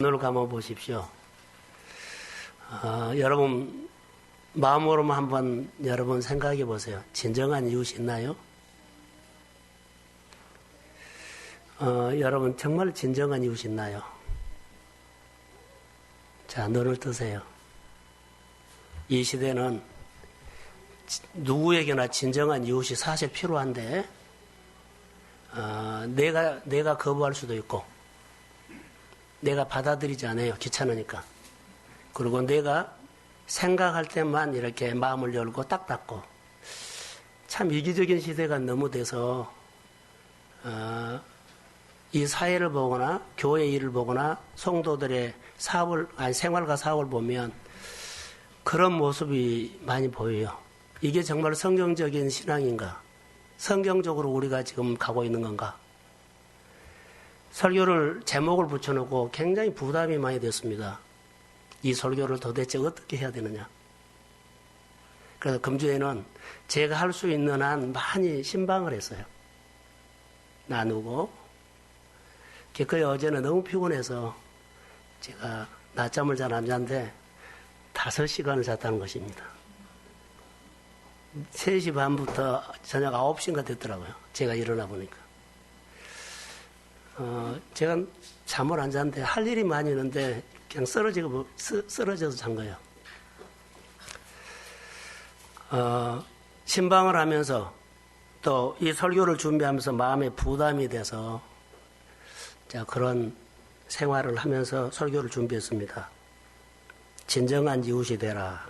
눈을 감아 보십시오. 여러분 마음으로만 한번 여러분 생각해 보세요. 진정한 이웃이 있나요? 여러분 정말 진정한 이웃이 있나요? 자, 눈을 뜨세요. 이 시대는 누구에게나 진정한 이웃이 사실 필요한데 내가 거부할 수도 있고 내가 받아들이지 않아요. 귀찮으니까. 그리고 내가 생각할 때만 이렇게 마음을 열고 딱 닫고 참 이기적인 시대가 너무 돼서 이 사회를 보거나 교회 일을 보거나 성도들의 생활과 사업을 보면 그런 모습이 많이 보여요. 이게 정말 성경적인 신앙인가? 성경적으로 우리가 지금 가고 있는 건가? 설교를 제목을 붙여놓고 굉장히 부담이 많이 됐습니다. 이 설교를 도대체 어떻게 해야 되느냐. 그래서 금주에는 제가 할 수 있는 한 많이 신방을 했어요. 나누고. 거의 어제는 너무 피곤해서 제가 낮잠을 잘 안 잤는데 5시간을 잤다는 것입니다. 3시 반부터 저녁 9시인가 됐더라고요. 제가 일어나 보니까. 제가 잠을 안 잤는데 할 일이 많이 있는데 그냥 쓰러져서 잔 거예요. 신방을 하면서 또 이 설교를 준비하면서 마음에 부담이 돼서 그런 생활을 하면서 설교를 준비했습니다. 진정한 이웃이 되라.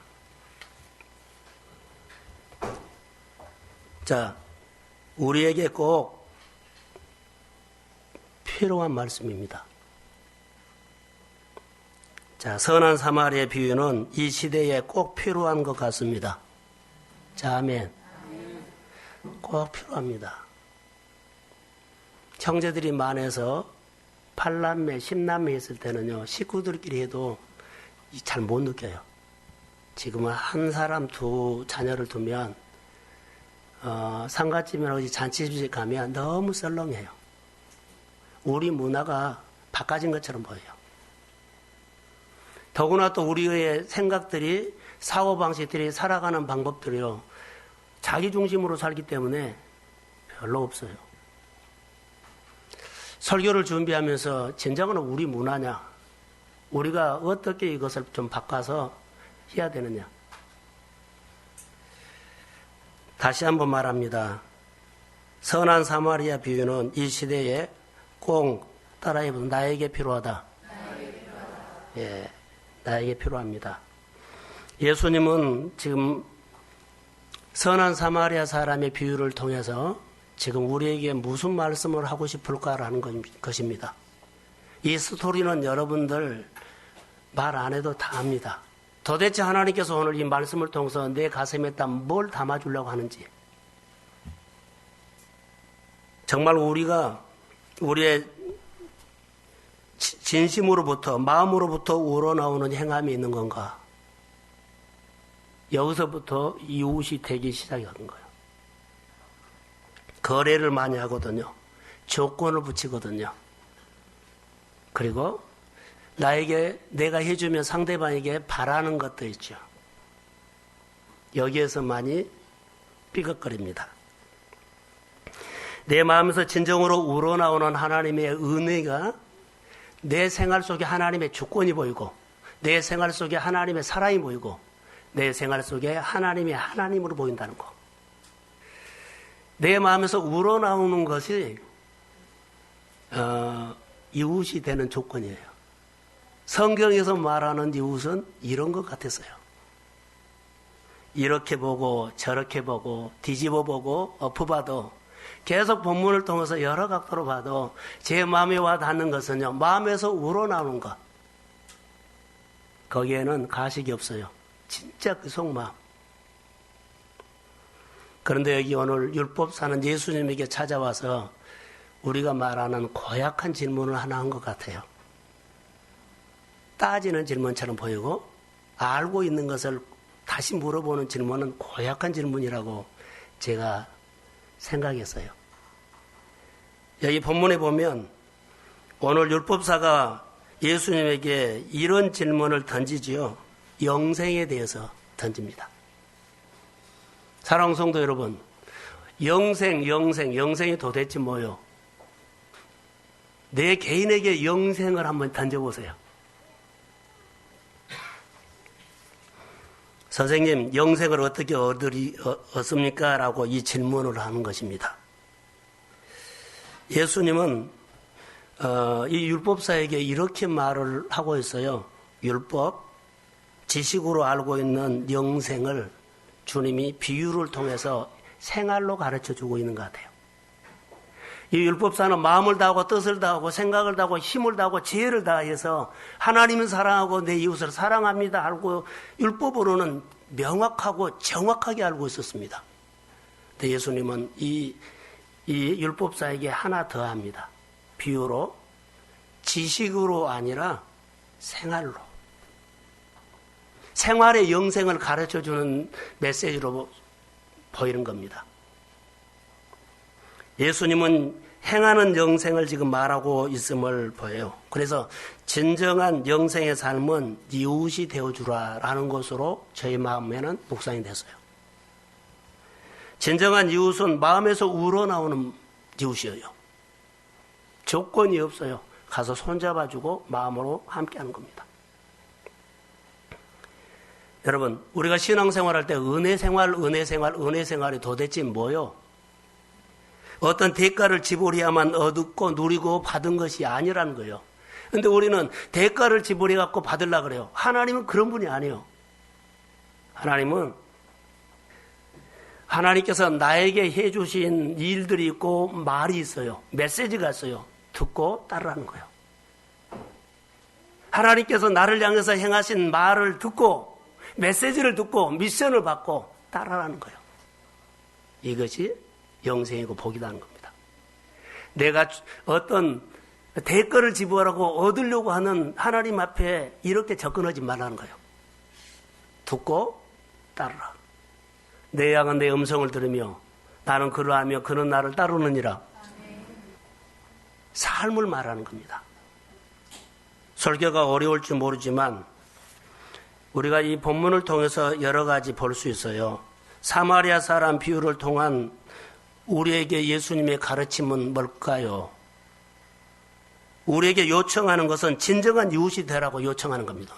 자, 우리에게 꼭 필요한 말씀입니다. 자, 선한 사마리아의 비유는 이 시대에 꼭 필요한 것 같습니다. 자, 아멘. 꼭 필요합니다. 형제들이 많아서 8남매, 10남매 있을 때는요, 식구들끼리 해도 잘 못 느껴요. 지금은 한 사람 두 자녀를 두면, 상가집이나 잔치집에 가면 너무 썰렁해요. 우리 문화가 바꿔진 것처럼 보여요. 더구나 또 우리의 생각들이, 사고방식들이, 살아가는 방법들이요, 자기 중심으로 살기 때문에 별로 없어요. 설교를 준비하면서 진정한 우리 문화냐, 우리가 어떻게 이것을 좀 바꿔서 해야 되느냐. 다시 한번 말합니다. 선한 사마리아 비유는 이 시대에 꼭 따라해보면 나에게 필요하다. 예, 나에게 필요합니다. 예수님은 지금 선한 사마리아 사람의 비유를 통해서 지금 우리에게 무슨 말씀을 하고 싶을까라는 것입니다. 이 스토리는 여러분들 말 안 해도 다 압니다. 도대체 하나님께서 오늘 이 말씀을 통해서 내 가슴에다 뭘 담아주려고 하는지. 정말 우리가 우리의 진심으로부터, 마음으로부터 우러나오는 행함이 있는 건가? 여기서부터 이웃이 되기 시작한 거예요. 거래를 많이 하거든요. 조건을 붙이거든요. 그리고 내가 해주면 상대방에게 바라는 것도 있죠. 여기에서 많이 삐걱거립니다. 내 마음에서 진정으로 우러나오는 하나님의 은혜가 내 생활 속에 하나님의 주권이 보이고 내 생활 속에 하나님의 사랑이 보이고 내 생활 속에 하나님이 하나님으로 보인다는 거. 내 마음에서 우러나오는 것이 이웃이 되는 조건이에요. 성경에서 말하는 이웃은 이런 것 같았어요. 이렇게 보고 저렇게 보고 뒤집어 보고 엎어봐도 계속 본문을 통해서 여러 각도로 봐도 제 마음에 와 닿는 것은요, 마음에서 우러나오는 것. 거기에는 가식이 없어요. 진짜 그 속마음. 그런데 여기 오늘 율법사는 예수님에게 찾아와서 우리가 말하는 고약한 질문을 하나 한 것 같아요. 따지는 질문처럼 보이고 알고 있는 것을 다시 물어보는 질문은 고약한 질문이라고 제가 생각했어요. 여기 본문에 보면 오늘 율법사가 예수님에게 이런 질문을 던지지요. 영생에 대해서 던집니다. 사랑하는 성도 여러분, 영생이 도대체 뭐요? 내 개인에게 영생을 한번 던져보세요. 선생님, 영생을 어떻게 얻습니까? 라고 이 질문을 하는 것입니다. 예수님은 이 율법사에게 이렇게 말을 하고 있어요. 율법, 지식으로 알고 있는 영생을 주님이 비유를 통해서 생활로 가르쳐주고 있는 것 같아요. 이 율법사는 마음을 다하고 뜻을 다하고 생각을 다하고 힘을 다하고 지혜를 다해서 하나님을 사랑하고 내 이웃을 사랑합니다 알고 율법으로는 명확하고 정확하게 알고 있었습니다. 근데 예수님은 이 율법사에게 하나 더 합니다. 비유로 지식으로 아니라 생활로. 생활의 영생을 가르쳐주는 메시지로 보이는 겁니다. 예수님은 행하는 영생을 지금 말하고 있음을 보여요. 그래서 진정한 영생의 삶은 이웃이 되어주라 라는 것으로 저희 마음에는 묵상이 됐어요. 진정한 이웃은 마음에서 우러나오는 이웃이에요. 조건이 없어요. 가서 손잡아주고 마음으로 함께하는 겁니다. 여러분, 우리가 신앙생활할 때 은혜생활이 도대체 뭐요? 어떤 대가를 지불해야만 얻고 누리고 받은 것이 아니라는 거예요. 그런데 우리는 대가를 지불해 갖고 받으려고 그래요. 하나님은 그런 분이 아니에요. 하나님께서 나에게 해주신 일들이 있고 말이 있어요. 메시지가 있어요. 듣고 따르라는 거예요. 하나님께서 나를 향해서 행하신 말을 듣고 메시지를 듣고 미션을 받고 따르라는 거예요. 이것이 영생이고 복이라는 겁니다. 내가 어떤 대가를 지불하고 얻으려고 하는 하나님 앞에 이렇게 접근하지 말라는 거예요. 듣고 따르라. 내 양은 내 음성을 들으며 나는 그를 하며 그는 나를 따르느니라. 삶을 말하는 겁니다. 설교가 어려울지 모르지만 우리가 이 본문을 통해서 여러 가지 볼 수 있어요. 사마리아 사람 비유를 통한 우리에게 예수님의 가르침은 뭘까요? 우리에게 요청하는 것은 진정한 이웃이 되라고 요청하는 겁니다.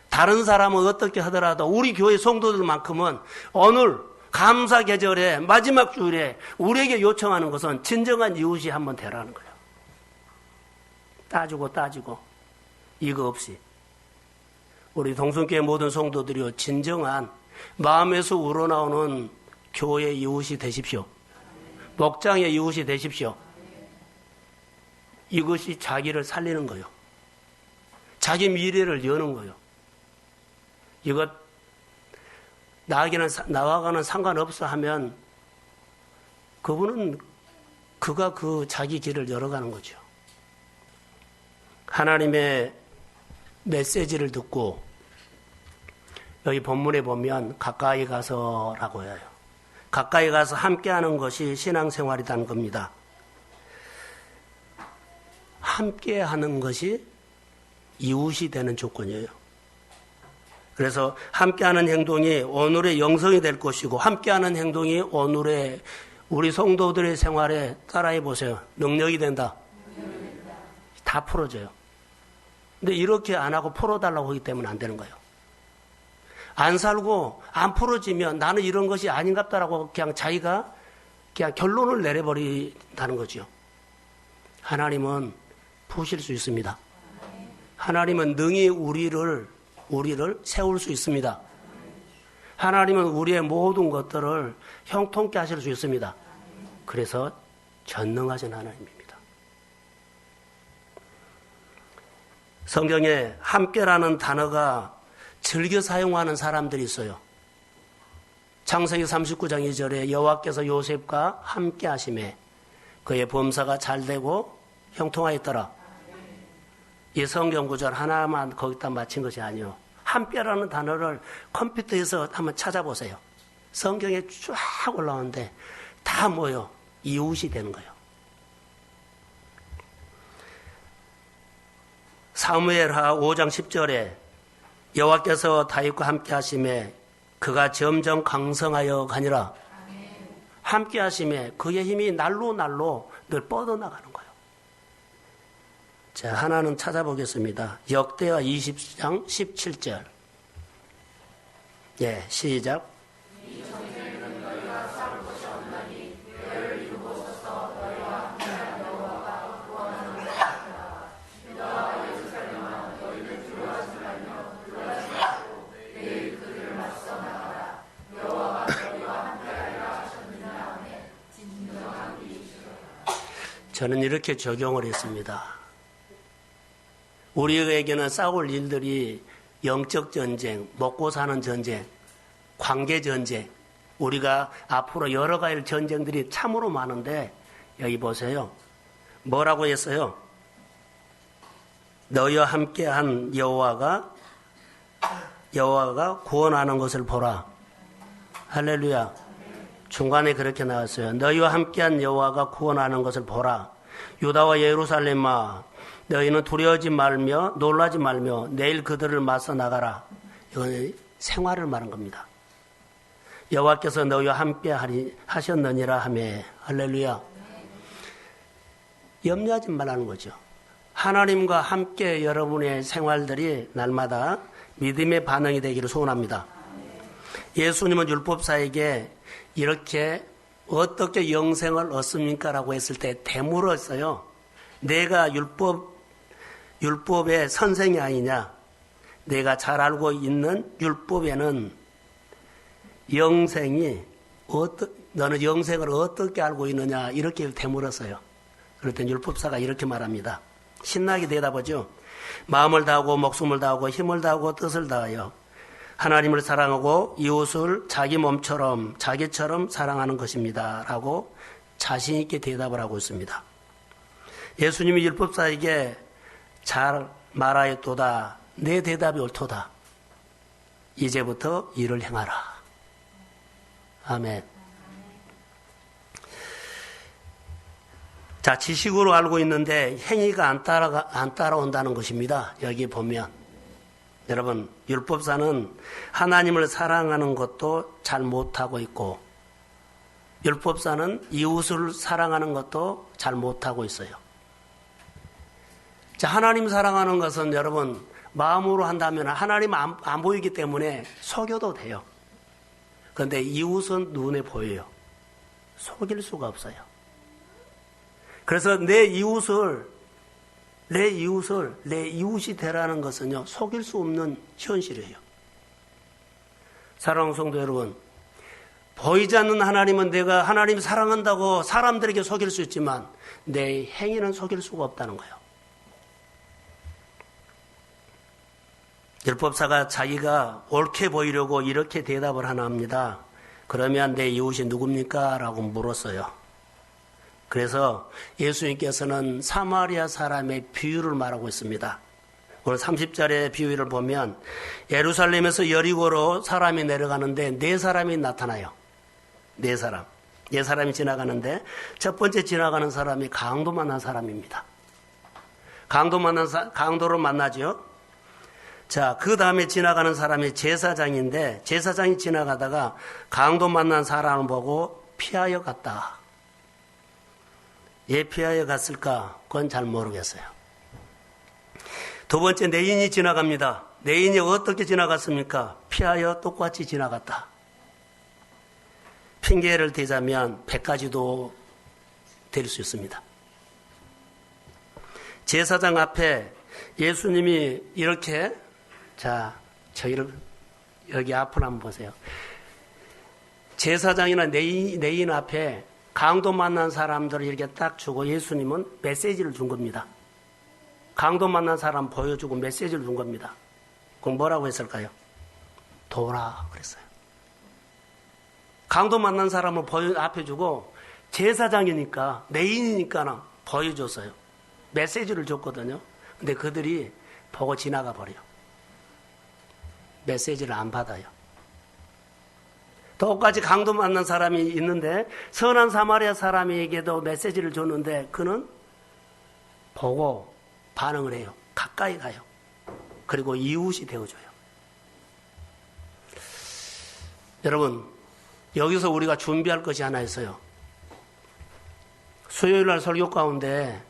다른 사람은 어떻게 하더라도 우리 교회 성도들만큼은 오늘 감사 계절에 마지막 주일에 우리에게 요청하는 것은 진정한 이웃이 한번 되라는 거예요. 따지고 이거 없이 우리 동성교회 모든 성도들이요 진정한 마음에서 우러나오는 교회 이웃이 되십시오. 목장의 이웃이 되십시오. 이것이 자기를 살리는 거예요. 자기 미래를 여는 거예요. 이것 나와가는 상관없어 하면 그분은 그가 그 자기 길을 열어가는 거죠. 하나님의 메시지를 듣고 여기 본문에 보면 가까이 가서라고 해요. 가까이 가서 함께하는 것이 신앙생활이라는 겁니다. 함께하는 것이 이웃이 되는 조건이에요. 그래서 함께하는 행동이 오늘의 영성이 될 것이고 함께하는 행동이 오늘의 우리 성도들의 생활에 따라해 보세요. 능력이 된다. 다 풀어져요. 근데 이렇게 안 하고 풀어달라고 하기 때문에 안 되는 거예요. 안 살고 안 풀어지면 나는 이런 것이 아닌갑다라고 그냥 자기가 그냥 결론을 내려버린다는 거죠. 하나님은 푸실 수 있습니다. 하나님은 능히 우리를 세울 수 있습니다. 하나님은 우리의 모든 것들을 형통케 하실 수 있습니다. 그래서 전능하신 하나님입니다. 성경에 함께라는 단어가 즐겨 사용하는 사람들이 있어요. 창세기 39장 2절에 여호와께서 요셉과 함께 하심에 그의 범사가 잘되고 형통하였더라. 이 성경 구절 하나만 거기다 맞힌 것이 아니에요. 함께라는 단어를 컴퓨터에서 한번 찾아보세요. 성경에 쫙 올라오는데 다 뭐요? 이웃이 되는 거예요. 사무엘하 5장 10절에 여호와께서 다윗과 함께 하심에 그가 점점 강성하여 가니라. 함께 하심에 그의 힘이 날로 날로 늘 뻗어나가는 거예요. 자, 하나는 찾아보겠습니다. 역대하 20장 17절. 예, 시작. 저는 이렇게 적용을 했습니다. 우리에게는 싸울 일들이 영적 전쟁, 먹고 사는 전쟁, 관계 전쟁, 우리가 앞으로 여러 가지 전쟁들이 참으로 많은데 여기 보세요. 뭐라고 했어요? 너희와 함께한 여호와가 구원하는 것을 보라. 할렐루야. 중간에 그렇게 나왔어요. 너희와 함께한 여호와가 구원하는 것을 보라. 유다와 예루살렘아, 너희는 두려워하지 말며 놀라지 말며 내일 그들을 맞서 나가라. 이건 생활을 말한 겁니다. 여호와께서 너희와 함께 하셨느니라 하매. 할렐루야. 염려하지 말라는 거죠. 하나님과 함께 여러분의 생활들이 날마다 믿음의 반응이 되기를 소원합니다. 예수님은 율법사에게 이렇게 어떻게 영생을 얻습니까? 라고 했을 때 되물었어요. 내가 율법의 선생이 아니냐? 내가 잘 알고 있는 율법에는 너는 영생을 어떻게 알고 있느냐? 이렇게 되물었어요. 그럴 땐 율법사가 이렇게 말합니다. 신나게 대답하죠. 마음을 다하고 목숨을 다하고 힘을 다하고 뜻을 다하여 하나님을 사랑하고 이웃을 자기 몸처럼 자기처럼 사랑하는 것입니다. 라고 자신 있게 대답을 하고 있습니다. 예수님이 율법사에게 잘 말하였도다. 내 대답이 옳도다. 이제부터 이를 행하라. 아멘. 자, 지식으로 알고 있는데 행위가 안 따라온다는 것입니다. 여기 보면. 여러분, 율법사는 하나님을 사랑하는 것도 잘 못하고 있고, 율법사는 이웃을 사랑하는 것도 잘 못하고 있어요. 자, 하나님 사랑하는 것은 여러분, 마음으로 한다면 하나님 안 보이기 때문에 속여도 돼요. 그런데 이웃은 눈에 보여요. 속일 수가 없어요. 그래서 내 이웃이 되라는 것은요, 속일 수 없는 현실이에요. 사랑하는 성도 여러분, 보이지 않는 하나님은 내가 하나님 사랑한다고 사람들에게 속일 수 있지만 내 행위는 속일 수가 없다는 거예요. 율법사가 자기가 옳게 보이려고 이렇게 대답을 하나 합니다. 그러면 내 이웃이 누굽니까? 라고 물었어요. 그래서 예수님께서는 사마리아 사람의 비유를 말하고 있습니다. 오늘 30절의 비유를 보면 예루살렘에서 여리고로 사람이 내려가는데 네 사람이 나타나요. 네 사람이 지나가는데 첫 번째 지나가는 사람이 강도 만난 사람입니다. 강도를 만나죠. 자, 그 다음에 지나가는 사람이 제사장인데 제사장이 지나가다가 강도 만난 사람을 보고 피하여 갔다. 왜 피하여 갔을까? 그건 잘 모르겠어요. 두 번째 내인이 지나갑니다. 내인이 어떻게 지나갔습니까? 피하여 똑같이 지나갔다. 핑계를 대자면 100가지도 될 수 있습니다. 제사장 앞에 예수님이 이렇게, 자, 저희를 여기 앞을 한번 보세요. 제사장이나 내인 앞에 강도 만난 사람들을 이렇게 딱 주고 예수님은 메시지를 준 겁니다. 강도 만난 사람 보여주고 메시지를 준 겁니다. 그럼 뭐라고 했을까요? 도라 그랬어요. 강도 만난 사람을 앞에 주고 제사장이니까 내인이니까 보여줬어요. 메시지를 줬거든요. 근데 그들이 보고 지나가 버려요. 메시지를 안 받아요. 똑같이 강도 만난 사람이 있는데 선한 사마리아 사람에게도 메시지를 줬는데 그는 보고 반응을 해요. 가까이 가요. 그리고 이웃이 되어줘요. 여러분, 여기서 우리가 준비할 것이 하나 있어요. 수요일 날 설교 가운데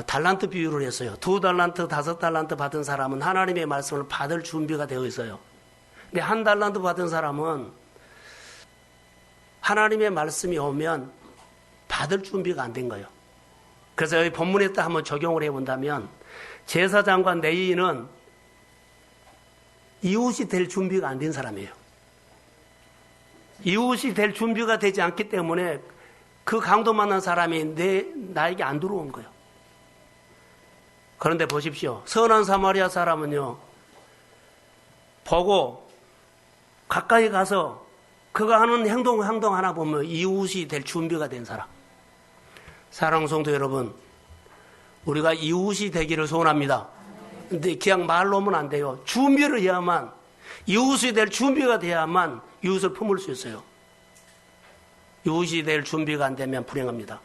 달란트 비유를 했어요. 2달란트, 5달란트 받은 사람은 하나님의 말씀을 받을 준비가 되어 있어요. 근데 1달란트 받은 사람은 하나님의 말씀이 오면 받을 준비가 안 된 거예요. 그래서 여기 본문에 딱 한번 적용을 해본다면 제사장과 레위인은 이웃이 될 준비가 안 된 사람이에요. 이웃이 될 준비가 되지 않기 때문에 그 강도 만난 사람이 나에게 안 들어온 거예요. 그런데 보십시오. 선한 사마리아 사람은요, 보고 가까이 가서 그가 하는 행동 하나 보면 이웃이 될 준비가 된 사람. 사랑하는 성도 여러분, 우리가 이웃이 되기를 소원합니다. 근데 그냥 말로 하면 안 돼요. 준비를 해야만, 이웃이 될 준비가 돼야만 이웃을 품을 수 있어요. 이웃이 될 준비가 안 되면 불행합니다.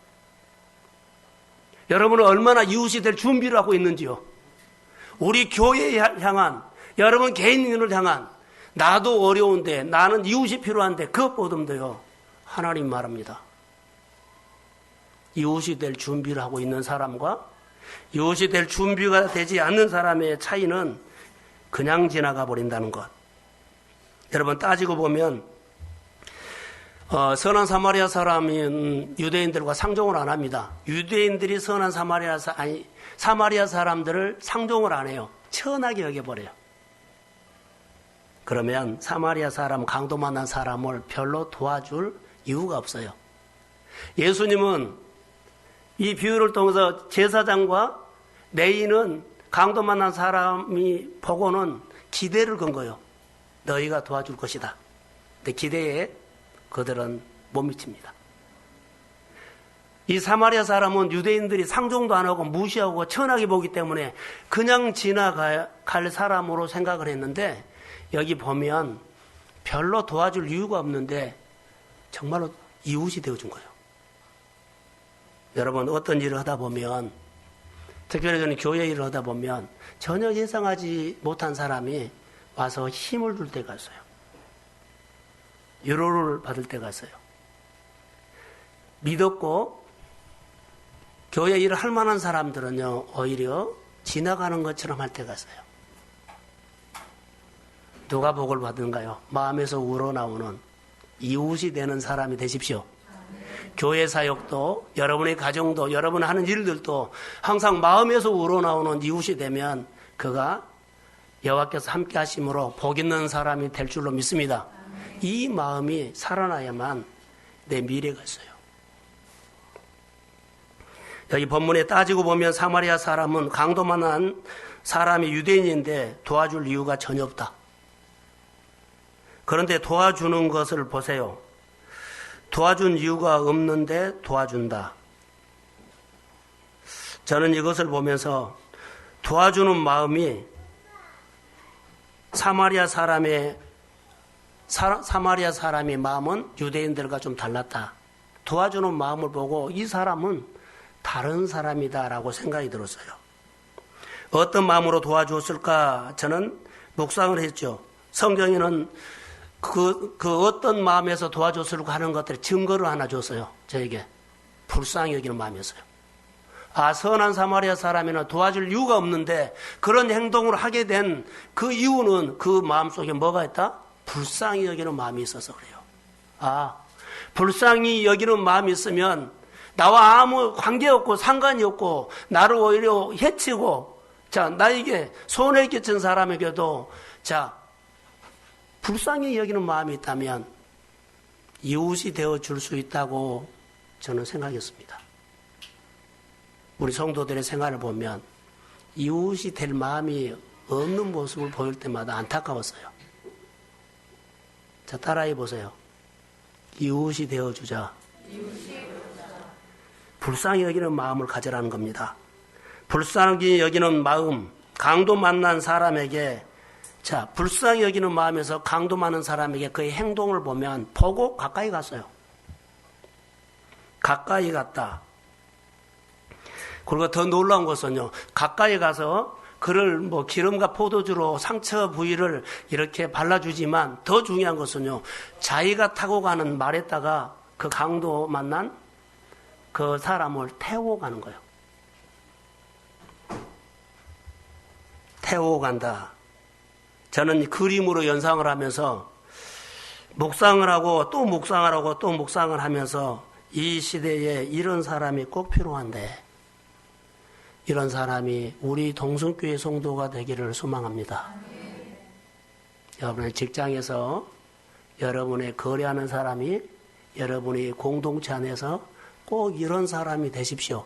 여러분은 얼마나 이웃이 될 준비를 하고 있는지요? 우리 교회에 향한, 여러분 개인을 향한, 나도 어려운데, 나는 이웃이 필요한데, 그것보다도요, 하나님 말합니다. 이웃이 될 준비를 하고 있는 사람과 이웃이 될 준비가 되지 않는 사람의 차이는 그냥 지나가 버린다는 것. 여러분 따지고 보면 선한 사마리아 사람인 유대인들과 상종을 안 합니다. 유대인들이 선한 사마리아 사람들을 상종을 안 해요. 천하게 여겨버려요. 그러면 사마리아 사람, 강도 만난 사람을 별로 도와줄 이유가 없어요. 예수님은 이 비유를 통해서 제사장과 레위인은 강도 만난 사람이 보고는 기대를 건 거예요. 너희가 도와줄 것이다. 근데 기대에 그들은 못 미칩니다. 이 사마리아 사람은 유대인들이 상종도 안 하고 무시하고 천하게 보기 때문에 그냥 지나갈 사람으로 생각을 했는데 여기 보면 별로 도와줄 이유가 없는데 정말로 이웃이 되어준 거예요. 여러분 어떤 일을 하다 보면 특별히 저는 교회 일을 하다 보면 전혀 예상하지 못한 사람이 와서 힘을 줄 때가 있어요. 위로를 받을 때가 있어요. 믿었고 교회 일을 할 만한 사람들은요 오히려 지나가는 것처럼 할 때가 있어요. 누가 복을 받는가요? 마음에서 우러나오는 이웃이 되는 사람이 되십시오. 교회 사역도 여러분의 가정도 여러분 하는 일들도 항상 마음에서 우러나오는 이웃이 되면 그가 여호와께서 함께 하심으로 복 있는 사람이 될 줄로 믿습니다. 이 마음이 살아나야만 내 미래가 있어요. 여기 본문에 따지고 보면 사마리아 사람은 강도 만난 사람이 유대인인데 도와줄 이유가 전혀 없다. 그런데 도와주는 것을 보세요. 도와준 이유가 없는데 도와준다. 저는 이것을 보면서 도와주는 마음이 사마리아 사람의 마음은 유대인들과 좀 달랐다. 도와주는 마음을 보고 이 사람은 다른 사람이다라고 생각이 들었어요. 어떤 마음으로 도와주었을까? 저는 묵상을 했죠. 성경에는 그 어떤 마음에서 도와줬을까 하는 것들의 증거를 하나 줬어요. 저에게. 불쌍히 여기는 마음이었어요. 선한 사마리아 사람에는 도와줄 이유가 없는데 그런 행동을 하게 된 그 이유는 그 마음속에 뭐가 있다? 불쌍히 여기는 마음이 있어서 그래요. 불쌍히 여기는 마음이 있으면 나와 아무 관계없고 상관이 없고 나를 오히려 해치고 나에게 손해 끼친 사람에게도 불쌍히 여기는 마음이 있다면 이웃이 되어줄 수 있다고 저는 생각했습니다. 우리 성도들의 생활을 보면 이웃이 될 마음이 없는 모습을 보일 때마다 안타까웠어요. 따라해 보세요. 이웃이 되어주자. 불쌍히 여기는 마음을 가져라는 겁니다. 불쌍히 여기는 마음, 강도 만난 사람에게 불쌍히 여기는 마음에서 강도 많은 사람에게 그의 행동을 보고 가까이 갔어요. 가까이 갔다. 그리고 더 놀라운 것은요, 가까이 가서 그를 뭐 기름과 포도주로 상처 부위를 이렇게 발라주지만 더 중요한 것은요, 자기가 타고 가는 말에다가 그 강도 만난 그 사람을 태우고 가는 거예요. 태우고 간다. 저는 그림으로 연상을 하면서 묵상을 하고 또 묵상을 하고 또 묵상을 하면서 이 시대에 이런 사람이 꼭 필요한데, 이런 사람이 우리 동성교회 성도가 되기를 소망합니다. 여러분의 직장에서 여러분의 거래하는 사람이 여러분이 공동체 안에서 꼭 이런 사람이 되십시오.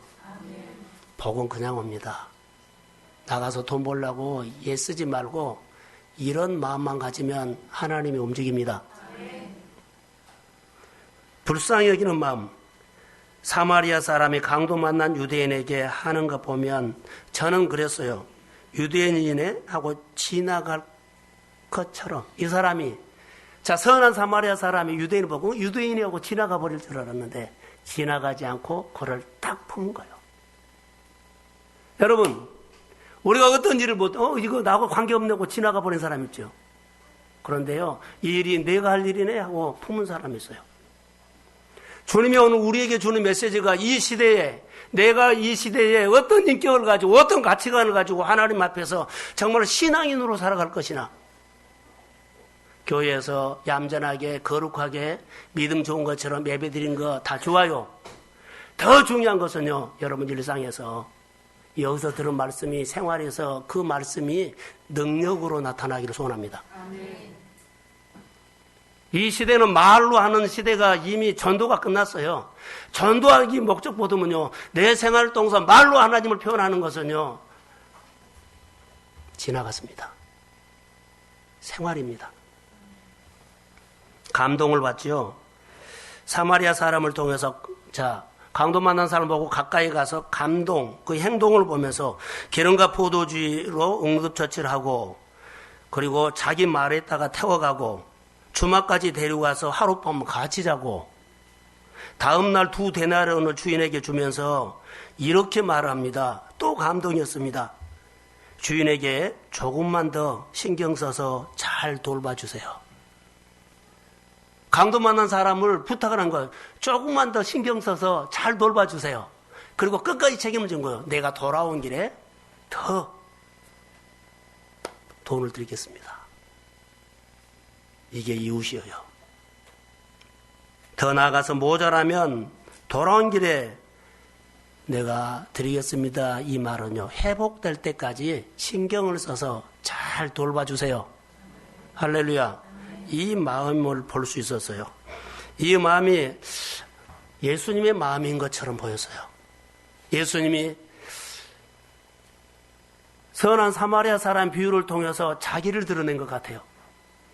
복은 그냥 옵니다. 나가서 돈 벌려고 애쓰지 말고 이런 마음만 가지면 하나님이 움직입니다. 불쌍히 여기는 마음, 사마리아 사람이 강도 만난 유대인에게 하는 거 보면 저는 그랬어요. 유대인이네 하고 지나갈 것처럼 이 사람이, 자, 선한 사마리아 사람이 유대인을 보고 유대인이라고 지나가 버릴 줄 알았는데 지나가지 않고 그를 딱 푸는 거예요. 여러분, 우리가 어떤 일을 이거 나하고 관계없냐고 지나가 버린 사람 있죠. 그런데요, 이 일이 내가 할 일이네 하고 품은 사람이 있어요. 주님이 오늘 우리에게 주는 메시지가 이 시대에, 내가 이 시대에 어떤 인격을 가지고 어떤 가치관을 가지고 하나님 앞에서 정말 신앙인으로 살아갈 것이나, 교회에서 얌전하게 거룩하게 믿음 좋은 것처럼 예배드린 거 다 좋아요. 더 중요한 것은요, 여러분 일상에서 여기서 들은 말씀이 생활에서 그 말씀이 능력으로 나타나기를 소원합니다. 아멘. 이 시대는 말로 하는 시대가 이미 전도가 끝났어요. 전도하기 목적보다는요, 내 생활 동안 말로 하나님을 표현하는 것은요, 지나갔습니다. 생활입니다. 감동을 받지요. 사마리아 사람을 통해서, 자, 강도 만난 사람을 보고 가까이 가서 감동, 그 행동을 보면서 기름과 포도주로 응급처치를 하고, 그리고 자기 말에다가 태워가고, 주막까지 데리고 가서 하룻밤 같이 자고, 다음날 2데나리온을 주인에게 주면서 이렇게 말합니다. 또 감동이었습니다. 주인에게 조금만 더 신경 써서 잘 돌봐주세요. 강도 만난 사람을 부탁을 한 거예요. 조금만 더 신경 써서 잘 돌봐주세요. 그리고 끝까지 책임을 진 거예요. 내가 돌아온 길에 더 돈을 드리겠습니다. 이게 이웃이에요. 더 나아가서 모자라면 돌아온 길에 내가 드리겠습니다. 이 말은요, 회복될 때까지 신경을 써서 잘 돌봐주세요. 할렐루야. 이 마음을 볼 수 있었어요. 이 마음이 예수님의 마음인 것처럼 보였어요. 예수님이 선한 사마리아 사람 비유를 통해서 자기를 드러낸 것 같아요.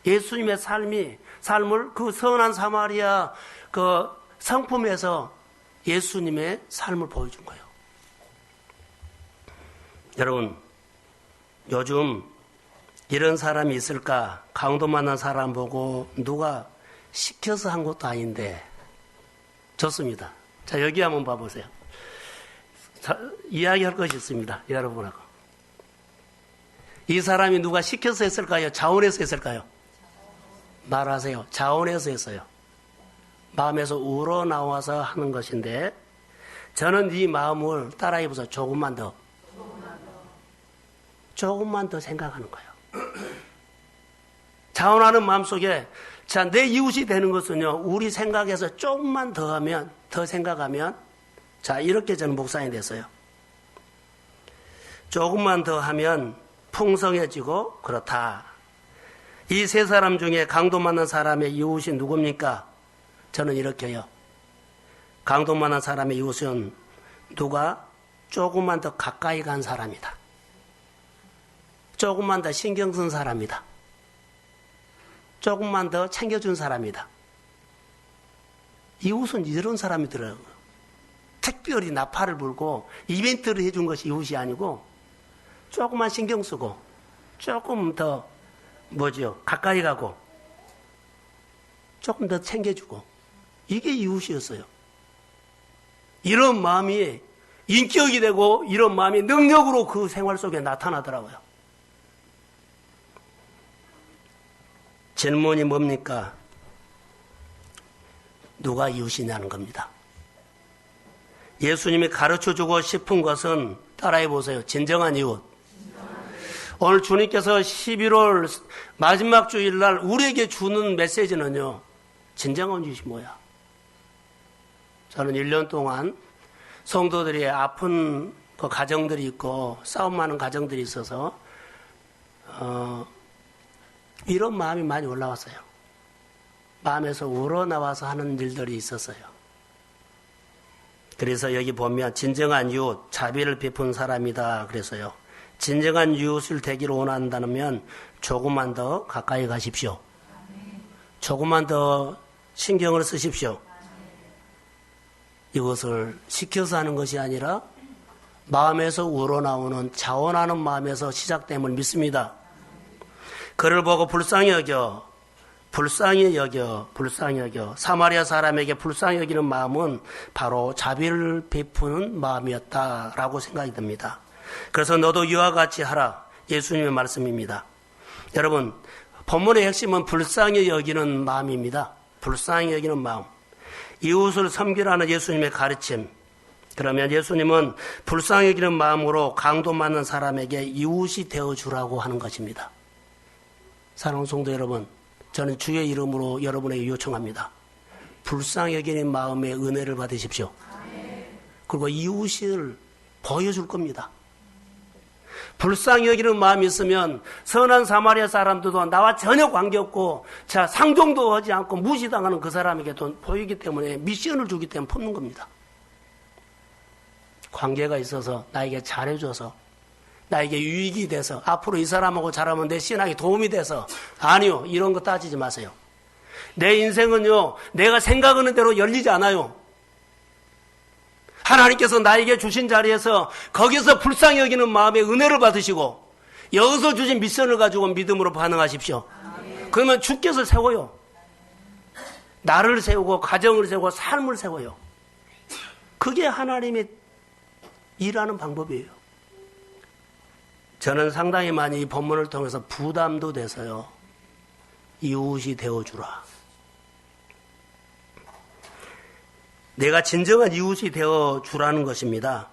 예수님의 삶을 그 선한 사마리아 그 성품에서 예수님의 삶을 보여준 거예요. 여러분, 요즘 이런 사람이 있을까? 강도 만난 사람 보고 누가 시켜서 한 것도 아닌데. 좋습니다. 자, 여기 한번 봐보세요. 자, 이야기할 것이 있습니다. 여러분하고. 이 사람이 누가 시켜서 했을까요? 자원해서 했을까요? 말하세요. 자원해서 했어요. 마음에서 우러나와서 하는 것인데, 저는 이 마음을 따라해보세요. 조금만 더 생각하는 거예요. 자원하는 마음속에, 자, 내 이웃이 되는 것은요, 우리 생각에서 조금만 더 하면, 더 생각하면, 자, 이렇게 저는 묵상이 됐어요. 조금만 더 하면 풍성해지고 그렇다. 이 세 사람 중에 강도 만난 사람의 이웃이 누굽니까? 저는 이렇게요. 강도 만난 사람의 이웃은 누가 조금만 더 가까이 간 사람이다. 조금만 더 신경 쓴 사람이다. 조금만 더 챙겨준 사람이다. 이웃은 이런 사람이더라고요. 특별히 나팔을 불고 이벤트를 해준 것이 이웃이 아니고 조금만 신경 쓰고 조금 더 가까이 가고 조금 더 챙겨주고, 이게 이웃이었어요. 이런 마음이 인격이 되고 이런 마음이 능력으로 그 생활 속에 나타나더라고요. 질문이 뭡니까? 누가 이웃이냐는 겁니다. 예수님이 가르쳐주고 싶은 것은 따라해 보세요. 진정한 이웃. 오늘 주님께서 11월 마지막 주일날 우리에게 주는 메시지는요. 진정한 이웃이 뭐야? 저는 1년 동안 성도들이 아픈 그 가정들이 있고 싸움 많은 가정들이 있어서 이런 마음이 많이 올라왔어요. 마음에서 우러나와서 하는 일들이 있었어요. 그래서 여기 보면 진정한 이웃, 자비를 베푼 사람이다 그래서요. 진정한 이웃을 되기를 원한다면 조금만 더 가까이 가십시오. 조금만 더 신경을 쓰십시오. 이것을 시켜서 하는 것이 아니라 마음에서 우러나오는 자원하는 마음에서 시작됨을 믿습니다. 그를 보고 불쌍히 여겨 사마리아 사람에게 불쌍히 여기는 마음은 바로 자비를 베푸는 마음이었다라고 생각이 듭니다. 그래서 너도 이와 같이 하라. 예수님의 말씀입니다. 여러분, 본문의 핵심은 불쌍히 여기는 마음입니다. 불쌍히 여기는 마음. 이웃을 섬기라는 예수님의 가르침. 그러면 예수님은 불쌍히 여기는 마음으로 강도 맞는 사람에게 이웃이 되어주라고 하는 것입니다. 사랑하는 성도 여러분, 저는 주의 이름으로 여러분에게 요청합니다. 불쌍히 여기는 마음의 은혜를 받으십시오. 그리고 이웃을 보여줄 겁니다. 불쌍히 여기는 마음이 있으면 선한 사마리아 사람들도 나와 전혀 관계없고 상종도 하지 않고 무시당하는 그 사람에게도 보이기 때문에 미션을 주기 때문에 품는 겁니다. 관계가 있어서 나에게 잘해줘서 나에게 유익이 돼서 앞으로 이 사람하고 잘하면 내 신앙에 도움이 돼서 아니요. 이런 거 따지지 마세요. 내 인생은요. 내가 생각하는 대로 열리지 않아요. 하나님께서 나에게 주신 자리에서 거기서 불쌍히 여기는 마음의 은혜를 받으시고 여기서 주신 미션을 가지고 믿음으로 반응하십시오. 그러면 주께서 세워요. 나를 세우고 가정을 세우고 삶을 세워요. 그게 하나님의 일하는 방법이에요. 저는 상당히 많이 이 본문을 통해서 부담도 돼서요. 이웃이 되어주라. 내가 진정한 이웃이 되어주라는 것입니다.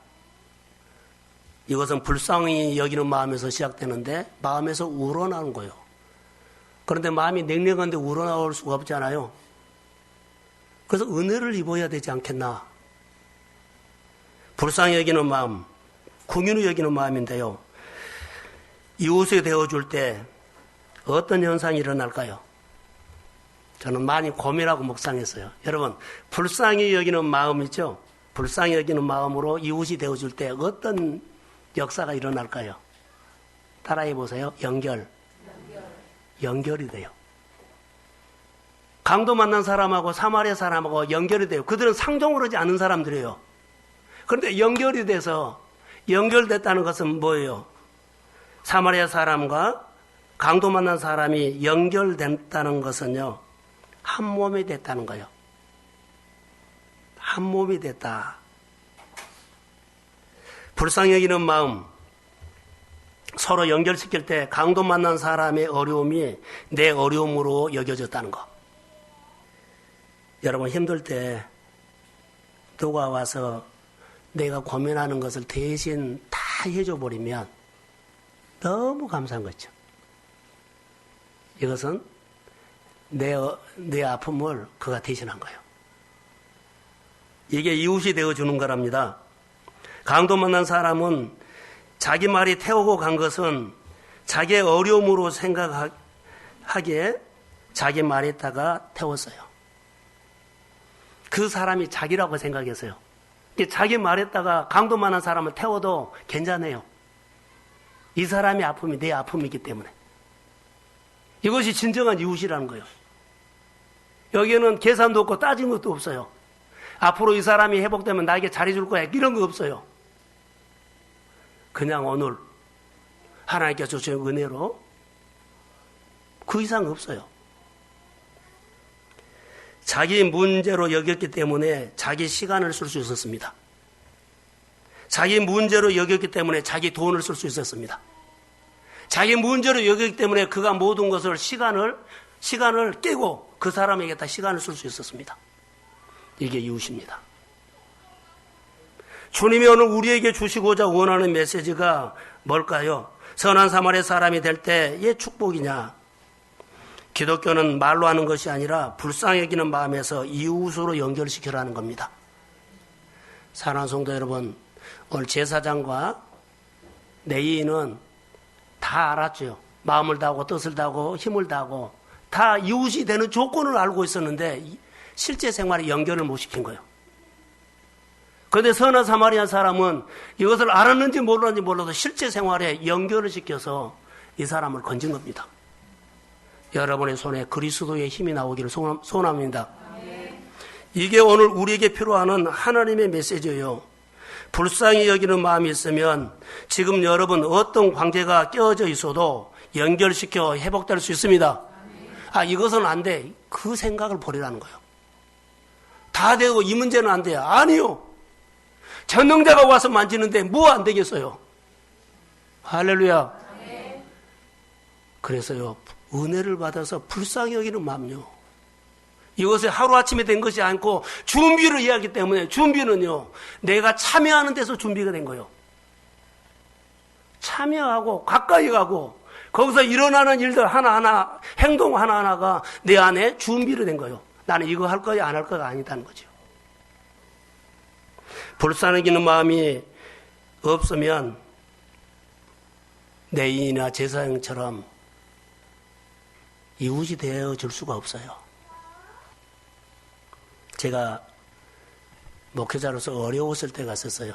이것은 불쌍히 여기는 마음에서 시작되는데 마음에서 우러나는 거예요. 그런데 마음이 냉랭한데 우러나올 수가 없잖아요. 그래서 은혜를 입어야 되지 않겠나. 불쌍히 여기는 마음, 긍휼히 여기는 마음인데요. 이웃이 되어줄 때 어떤 현상이 일어날까요? 저는 많이 고민하고 묵상했어요. 여러분, 불쌍히 여기는 마음이죠? 불쌍히 여기는 마음으로 이웃이 되어줄 때 어떤 역사가 일어날까요? 따라해 보세요. 연결이 돼요. 강도 만난 사람하고 사마리아 사람하고 연결이 돼요. 그들은 상종을 하지 않은 사람들이에요. 그런데 연결이 돼서 연결됐다는 것은 뭐예요? 사마리아 사람과 강도 만난 사람이 연결됐다는 것은요. 한 몸이 됐다는 거예요. 한 몸이 됐다. 불쌍히 여기는 마음, 서로 연결시킬 때 강도 만난 사람의 어려움이 내 어려움으로 여겨졌다는 거. 여러분 힘들 때 누가 와서 내가 고민하는 것을 대신 다 해줘 버리면 너무 감사한 거죠. 이것은 내 아픔을 그가 대신한 거예요. 이게 이웃이 되어주는 거랍니다. 강도 만난 사람은 자기 말이 태우고 간 것은 자기의 어려움으로 생각하기에 자기 말에다가 태웠어요. 그 사람이 자기라고 생각했어요. 자기 말에다가 강도 만난 사람을 태워도 괜찮아요. 이 사람의 아픔이 내 아픔이기 때문에. 이것이 진정한 이웃이라는 거예요. 여기에는 계산도 없고 따진 것도 없어요. 앞으로 이 사람이 회복되면 나에게 잘해줄 거야. 이런 거 없어요. 그냥 오늘 하나님께서 주신 은혜로 그 이상 없어요. 자기 문제로 여겼기 때문에 자기 시간을 쓸 수 있었습니다. 자기 문제로 여겼기 때문에 자기 돈을 쓸 수 있었습니다. 자기 문제로 여겼기 때문에 그가 모든 것을 시간을 깨고 그 사람에게 다 시간을 쓸 수 있었습니다. 이게 이웃입니다. 주님이 오늘 우리에게 주시고자 원하는 메시지가 뭘까요? 선한 사마리아 사람이 될 때의 축복이냐? 기독교는 말로 하는 것이 아니라 불쌍히 여기는 마음에서 이웃으로 연결시키라는 겁니다. 사랑하는 성도 여러분, 오늘 제사장과 레위인은 다 알았죠. 마음을 다하고 뜻을 다하고 힘을 다하고 다 이웃이 되는 조건을 알고 있었는데 실제 생활에 연결을 못 시킨 거예요. 그런데 선한 사마리아 사람은 이것을 알았는지 몰랐는지 몰라도 실제 생활에 연결을 시켜서 이 사람을 건진 겁니다. 여러분의 손에 그리스도의 힘이 나오기를 소원합니다. 이게 오늘 우리에게 필요한 하나님의 메시지예요. 불쌍히 여기는 마음이 있으면 지금 여러분 어떤 관계가 깨어져 있어도 연결시켜 회복될 수 있습니다. 이것은 안 돼. 그 생각을 버리라는 거예요. 다 되고 이 문제는 안 돼요. 아니요. 전능자가 와서 만지는데 뭐 안 되겠어요. 할렐루야. 그래서요, 은혜를 받아서 불쌍히 여기는 마음요. 이것이 하루아침에 된 것이 아니고 준비를 해야 하기 때문에 준비는요, 내가 참여하는 데서 준비가 된 거예요. 참여하고 가까이 가고 거기서 일어나는 일들 하나하나, 행동 하나하나가 내 안에 준비를 된 거예요. 나는 이거 할 거야 안 할 거가 아니다는 거죠. 불쌍히 여기는 마음이 없으면 레위인이나 제사장처럼 이웃이 되어줄 수가 없어요. 제가 목회자로서 어려웠을 때가 있었어요.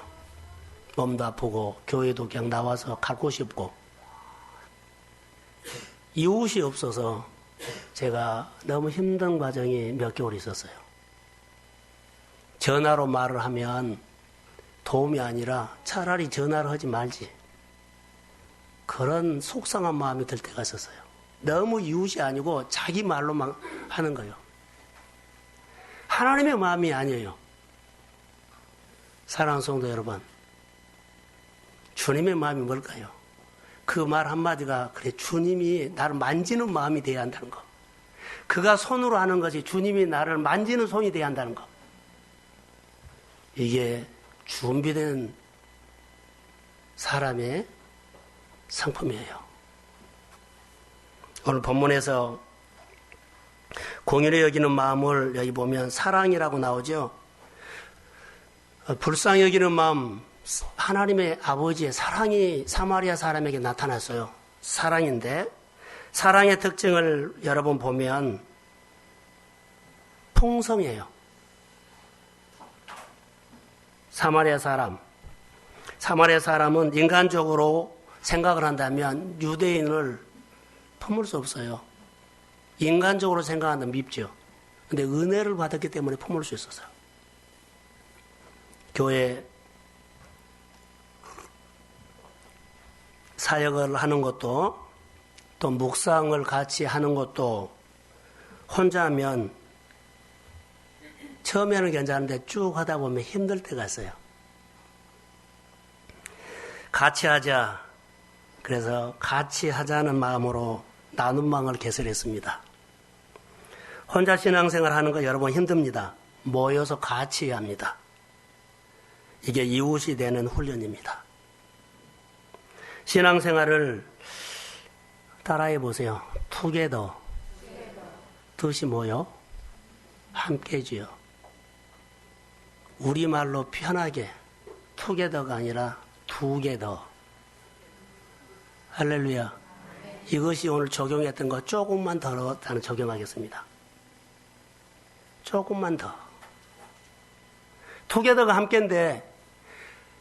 몸도 아프고 교회도 그냥 나와서 갈 곳이 없고 이웃이 없어서 제가 너무 힘든 과정이 몇 개월 있었어요. 전화로 말을 하면 도움이 아니라 차라리 전화를 하지 말지, 그런 속상한 마음이 들 때가 있었어요. 너무 이웃이 아니고 자기 말로만 하는 거예요. 하나님의 마음이 아니에요. 사랑하는 성도 여러분, 주님의 마음이 뭘까요? 그 말 한마디가 그래, 주님이 나를 만지는 마음이 돼야 한다는 거. 그가 손으로 하는 것이 주님이 나를 만지는 손이 돼야 한다는 거. 이게 준비된 사람의 상품이에요. 오늘 본문에서 공의를 여기는 마음을 여기 보면 사랑이라고 나오죠. 불쌍히 여기는 마음, 하나님의 아버지의 사랑이 사마리아 사람에게 나타났어요. 사랑인데 사랑의 특징을 여러분 보면 풍성해요. 사마리아 사람은 인간적으로 생각을 한다면 유대인을 품을 수 없어요. 인간적으로 생각하면 밉죠. 근데 은혜를 받았기 때문에 품을 수 있었어요. 교회 사역을 하는 것도, 또 묵상을 같이 하는 것도 혼자 하면 처음에는 괜찮은데 쭉 하다 보면 힘들 때가 있어요. 같이 하자. 그래서 같이 하자는 마음으로 나눔망을 개설했습니다. 혼자 신앙생활 하는 거 여러분 힘듭니다. 모여서 같이 해야 합니다. 이게 이웃이 되는 훈련입니다. 신앙생활을 따라해 보세요. 투게더. 뜻이 뭐요? 함께지요. 우리말로 편하게 투게더가 아니라 두게더. 할렐루야. 이것이 오늘 적용했던 거 조금만 더 적용하겠습니다. 조금만 더. 투게더가 함께인데,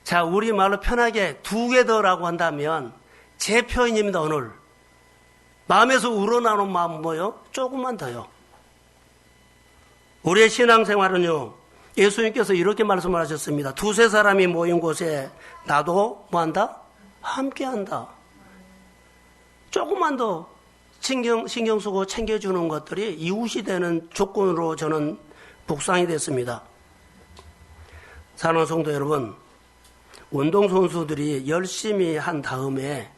자, 우리말로 편하게 두게더라고 한다면 제 표현입니다. 오늘 마음에서 우러나오는 마음 뭐요? 조금만 더요. 우리의 신앙생활은요, 예수님께서 이렇게 말씀을 하셨습니다. 두세 사람이 모인 곳에 나도 뭐한다? 함께한다. 조금만 더 신경 쓰고 챙겨주는 것들이 이웃이 되는 조건으로 저는 묵상이 됐습니다. 사랑하는 성도 여러분, 운동선수들이 열심히 한 다음에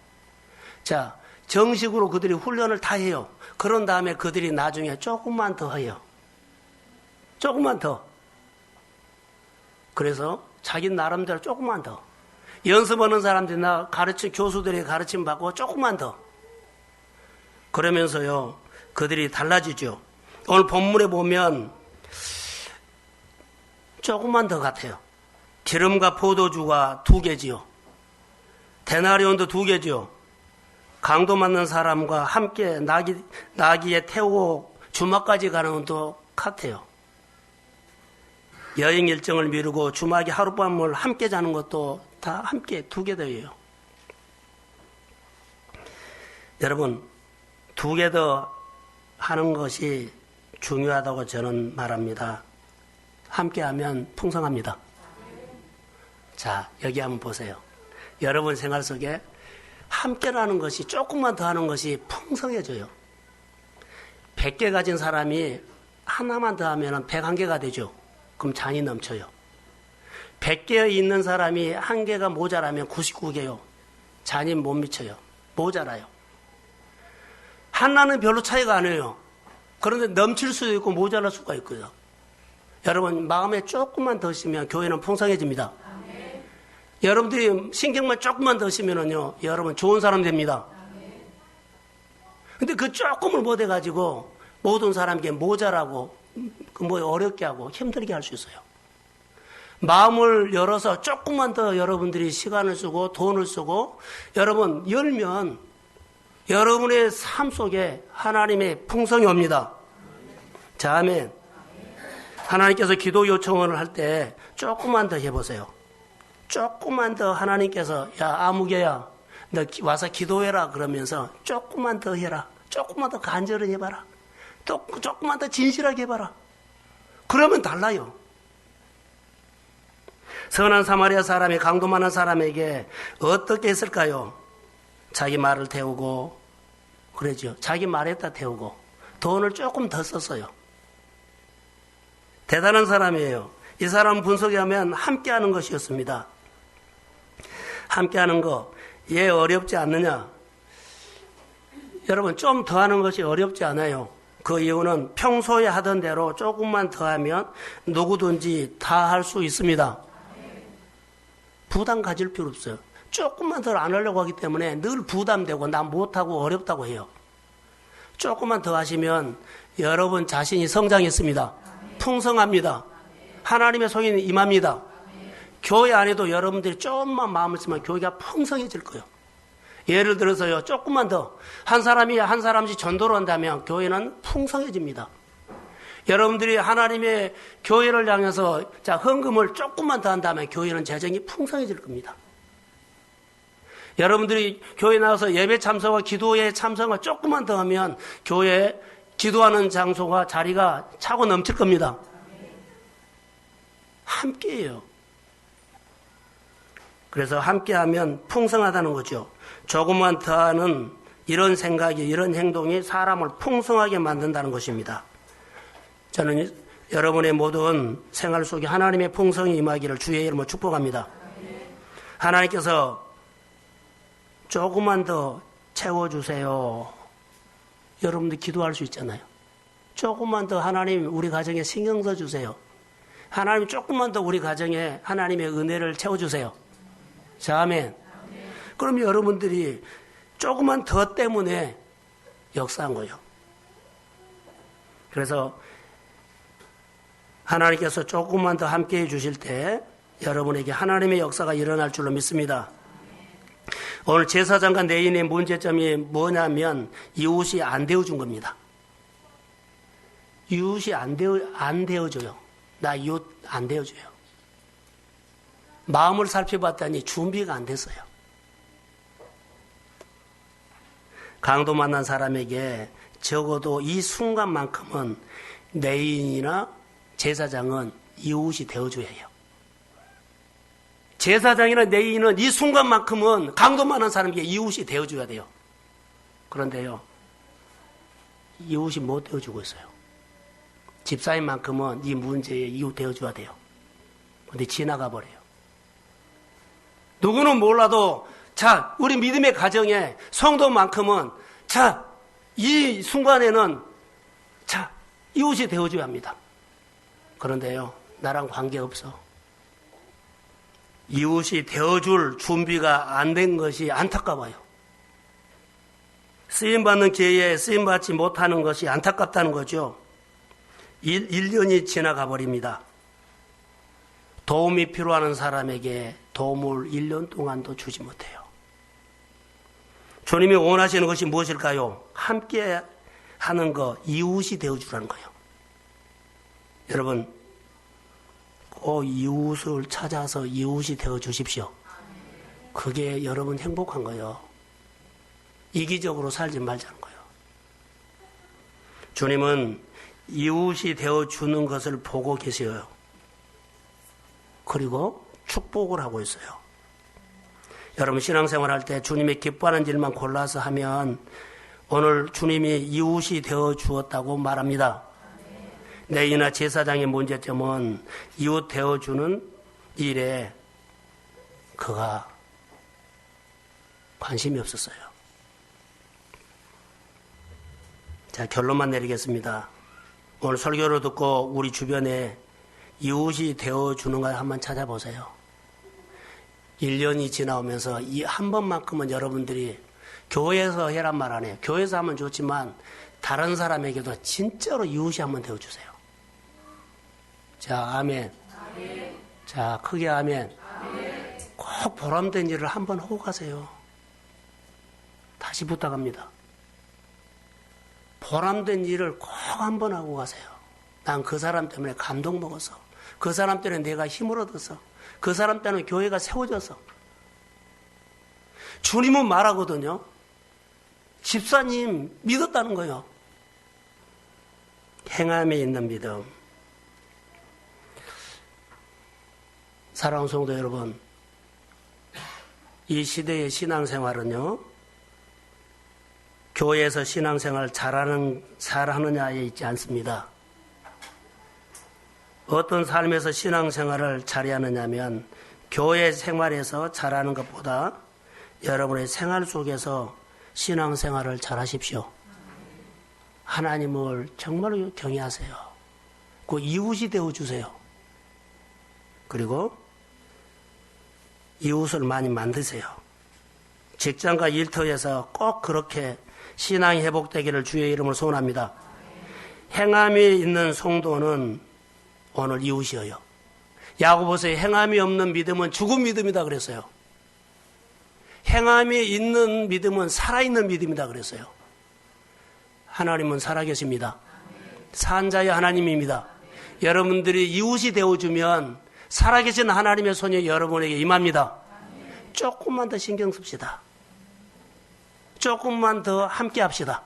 자, 정식으로 그들이 훈련을 다 해요. 그런 다음에 그들이 나중에 조금만 더 해요. 조금만 더. 그래서 자기 나름대로 조금만 더. 연습하는 사람들이나 교수들이 가르침 받고 조금만 더. 그러면서요, 그들이 달라지죠. 오늘 본문에 보면 조금만 더 같아요. 기름과 포도주가 2개지요. 데나리온도 2개지요. 강도 맞는 사람과 함께 나귀에 태우고 주막까지 가는 것도 같아요. 여행 일정을 미루고 주막에 하룻밤을 함께 자는 것도 다 함께 2개 더예요. 여러분, 2개 더 하는 것이 중요하다고 저는 말합니다. 함께하면 풍성합니다. 자, 여기 한번 보세요. 여러분 생활 속에 함께라는 것이 조금만 더 하는 것이 풍성해져요. 100개 가진 사람이 하나만 더 하면 101개가 되죠. 그럼 잔이 넘쳐요. 100개 있는 사람이 1개가 모자라면 99개요. 잔이 못 미쳐요. 모자라요. 하나는 별로 차이가 안 해요. 그런데 넘칠 수도 있고 모자랄 수가 있고요. 여러분 마음에 조금만 더 쓰면 교회는 풍성해집니다. 여러분들이 신경만 조금만 더 쓰면은요, 여러분 좋은 사람 됩니다. 근데 그 조금을 못 해가지고 모든 사람에게 모자라고, 어렵게 하고 힘들게 할 수 있어요. 마음을 열어서 조금만 더 여러분들이 시간을 쓰고 돈을 쓰고, 여러분 열면 여러분의 삶 속에 하나님의 풍성이 옵니다. 자, 아멘. 하나님께서 기도 요청을 할 때 조금만 더 해보세요. 조금만 더 하나님께서 야 아무개야 너 와서 기도해라 그러면서 조금만 더 해라. 조금만 더 간절히 해봐라. 또 조금만 더 진실하게 해봐라. 그러면 달라요. 선한 사마리아 사람이 강도 많은 사람에게 어떻게 했을까요? 자기 말을 태우고 그러죠. 자기 말에다 태우고 돈을 조금 더 썼어요. 대단한 사람이에요. 이 사람 분석하면 함께하는 것이었습니다. 함께하는 거, 얘 어렵지 않느냐? 여러분 좀 더 하는 것이 어렵지 않아요. 그 이유는 평소에 하던 대로 조금만 더 하면 누구든지 다 할 수 있습니다. 부담 가질 필요 없어요. 조금만 더 안 하려고 하기 때문에 늘 부담되고 난 못하고 어렵다고 해요. 조금만 더 하시면 여러분 자신이 성장했습니다. 풍성합니다. 하나님의 소인이 임합니다. 교회 안에도 여러분들이 조금만 마음을 쓰면 교회가 풍성해질 거예요. 예를 들어서요, 조금만 더 한 사람이 한 사람씩 전도를 한다면 교회는 풍성해집니다. 여러분들이 하나님의 교회를 향해서 자 헌금을 조금만 더 한다면 교회는 재정이 풍성해질 겁니다. 여러분들이 교회 나와서 예배 참석과 기도에 참석을 조금만 더 하면 교회 기도하는 장소가 자리가 차고 넘칠 겁니다. 함께해요. 그래서 함께하면 풍성하다는 거죠. 조금만 더 하는 이런 생각이, 이런 행동이 사람을 풍성하게 만든다는 것입니다. 저는 여러분의 모든 생활 속에 하나님의 풍성이 임하기를 주의 이름으로 축복합니다. 하나님께서 조금만 더 채워주세요. 여러분들 기도할 수 있잖아요. 조금만 더 하나님 우리 가정에 신경 써주세요. 하나님 조금만 더 우리 가정에 하나님의 은혜를 채워주세요. 자, 아멘. 그럼 여러분들이 조금만 더 때문에 역사한 거예요. 그래서 하나님께서 조금만 더 함께 해주실 때 여러분에게 하나님의 역사가 일어날 줄로 믿습니다. 오늘 제사장과 내인의 문제점이 뭐냐면 이웃이 안 되어준 겁니다. 이웃이 안 되어줘요. 나 이웃 안 되어줘요. 마음을 살펴봤더니 준비가 안 됐어요. 강도 만난 사람에게 적어도 이 순간만큼은 내인이나 제사장은 이웃이 되어줘야 해요. 제사장이나 내인은 이 순간만큼은 강도 많은 사람에게 이웃이 되어줘야 돼요. 그런데요, 이웃이 못 되어주고 있어요. 집사님만큼은 이 문제에 이웃 되어줘야 돼요. 근데 지나가 버려요. 누구는 몰라도 자, 우리 믿음의 가정에 성도만큼은 자, 이 순간에는 자, 이웃이 되어줘야 합니다. 그런데요, 나랑 관계없어. 이웃이 되어줄 준비가 안 된 것이 안타까워요. 쓰임받는 기회에 쓰임받지 못하는 것이 안타깝다는 거죠. 1년이 지나가 버립니다. 도움이 필요한 사람에게 도움을 1년 동안도 주지 못해요. 주님이 원하시는 것이 무엇일까요? 함께 하는 거, 이웃이 되어주라는 거예요. 여러분, 꼭 이웃을 찾아서 이웃이 되어주십시오. 그게 여러분 행복한 거예요. 이기적으로 살지 말자는 거예요. 주님은 이웃이 되어주는 것을 보고 계세요. 그리고 축복을 하고 있어요. 여러분 신앙생활 할 때 주님이 기뻐하는 일만 골라서 하면 오늘 주님이 이웃이 되어 주었다고 말합니다. 내이나 제사장의 문제점은 이웃 되어주는 일에 그가 관심이 없었어요. 자, 결론만 내리겠습니다. 오늘 설교를 듣고 우리 주변에 이웃이 되어주는 걸 한번 찾아보세요. 1년이 지나오면서 이 한 번만큼은 여러분들이 교회에서 해란 말 안 해요. 교회에서 하면 좋지만 다른 사람에게도 진짜로 이웃이 한번 되어주세요. 자, 아멘. 아멘. 자, 크게 아멘. 아멘. 꼭 보람된 일을 한번 하고 가세요. 다시 부탁합니다. 보람된 일을 꼭 한번 하고 가세요. 난 그 사람 때문에 감동 먹어서, 그 사람 때문에 내가 힘을 얻어서, 그 사람 때문에 교회가 세워져서. 주님은 말하거든요. 집사님 믿었다는 거예요. 행함에 있는 믿음. 사랑하는 성도 여러분, 이 시대의 신앙생활은요, 교회에서 신앙생활 잘하느냐에 있지 않습니다. 어떤 삶에서 신앙생활을 잘하느냐면 교회 생활에서 잘하는 것보다 여러분의 생활 속에서 신앙생활을 잘하십시오. 하나님을 정말로 경외하세요. 그 이웃이 되어주세요. 그리고 이웃을 많이 만드세요. 직장과 일터에서 꼭 그렇게 신앙이 회복되기를 주의 이름으로 소원합니다. 행함이 있는 성도는 오늘 이웃이에요. 야고보서에 행함이 없는 믿음은 죽은 믿음이다 그랬어요. 행함이 있는 믿음은 살아있는 믿음이다 그랬어요. 하나님은 살아계십니다. 산자의 하나님입니다. 여러분들이 이웃이 되어주면 살아계신 하나님의 손이 여러분에게 임합니다. 조금만 더 신경 씁시다. 조금만 더 함께 합시다.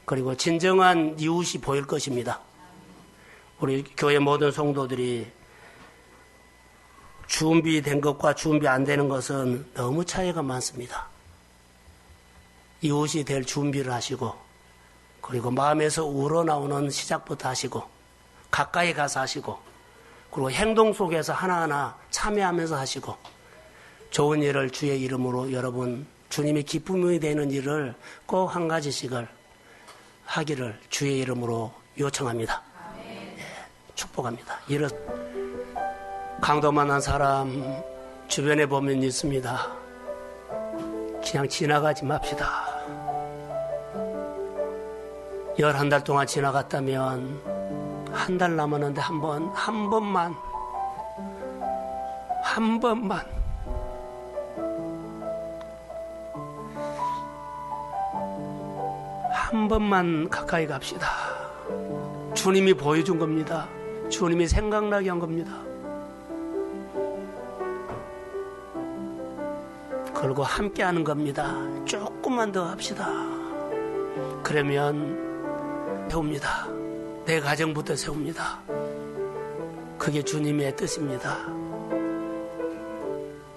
그리고 진정한 이웃이 보일 것입니다. 우리 교회 모든 성도들이 준비된 것과 준비 안 되는 것은 너무 차이가 많습니다. 이웃이 될 준비를 하시고, 그리고 마음에서 우러나오는 시작부터 하시고, 가까이 가서 하시고, 그리고 행동 속에서 하나하나 참여하면서 하시고, 좋은 일을 주의 이름으로 여러분 주님의 기쁨이 되는 일을 꼭 한 가지씩을 하기를 주의 이름으로 요청합니다. 예, 축복합니다. 이런 강도 만난 사람 주변에 보면 있습니다. 그냥 지나가지 맙시다. 11달 동안 지나갔다면 한 달 남았는데 한 번만 가까이 갑시다. 주님이 보여준 겁니다. 주님이 생각나게 한 겁니다. 그리고 함께 하는 겁니다. 조금만 더 합시다. 그러면 세웁니다. 내 가정부터 세웁니다. 그게 주님의 뜻입니다.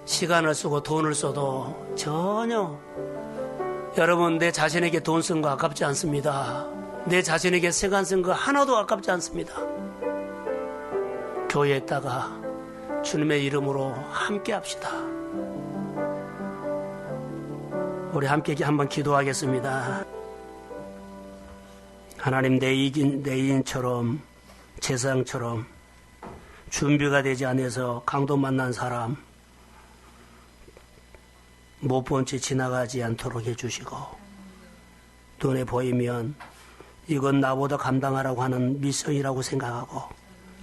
시간을 쓰고 돈을 써도 전혀 여러분 내 자신에게 돈 쓴 거 아깝지 않습니다. 내 자신에게 시간 쓴 거 하나도 아깝지 않습니다. 교회에다가 주님의 이름으로 함께 합시다. 우리 함께 한번 기도하겠습니다. 하나님, 내 인처럼 재상처럼 준비가 되지 않아서 강도 만난 사람 못 본 채 지나가지 않도록 해주시고, 눈에 보이면 이건 나보다 감당하라고 하는 미션이라고 생각하고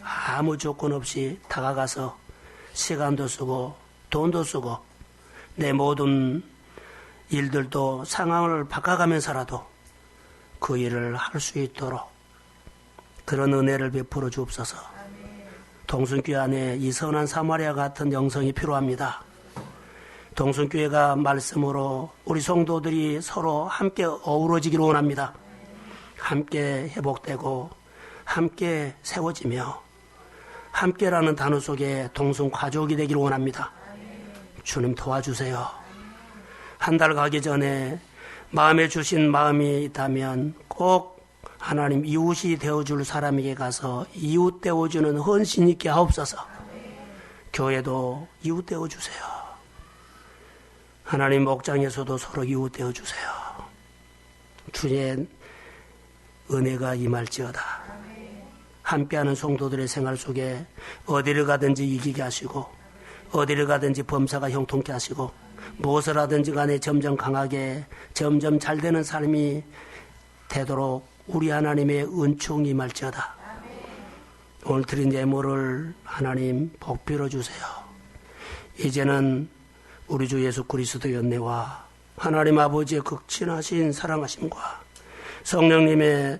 아무 조건 없이 다가가서 시간도 쓰고 돈도 쓰고 내 모든 일들도 상황을 바꿔가면서라도 그 일을 할 수 있도록 그런 은혜를 베풀어 주옵소서. 동순교회 안에 이 선한 사마리아 같은 영성이 필요합니다. 동순교회가 말씀으로 우리 성도들이 서로 함께 어우러지기를 원합니다. 함께 회복되고 함께 세워지며 함께라는 단어 속에 동순 가족이 되기를 원합니다. 주님 도와주세요. 한 달 가기 전에 마음에 주신 마음이 있다면 꼭 하나님 이웃이 되어줄 사람에게 가서 이웃 되어주는 헌신 있게 하옵소서. 교회도 이웃 되어주세요. 하나님 목장에서도 서로 이웃 되어주세요. 주의 은혜가 임할지어다. 함께하는 성도들의 생활 속에 어디를 가든지 이기게 하시고 어디를 가든지 범사가 형통케 하시고 무엇을 하든지 간에 점점 강하게 점점 잘되는 삶이 되도록 우리 하나님의 은총이 임할지어다. 오늘 드린 예물을 하나님 복 빌어주세요. 이제는 우리 주 예수 그리스도의 은혜와 하나님 아버지의 극진하신 사랑하심과 성령님의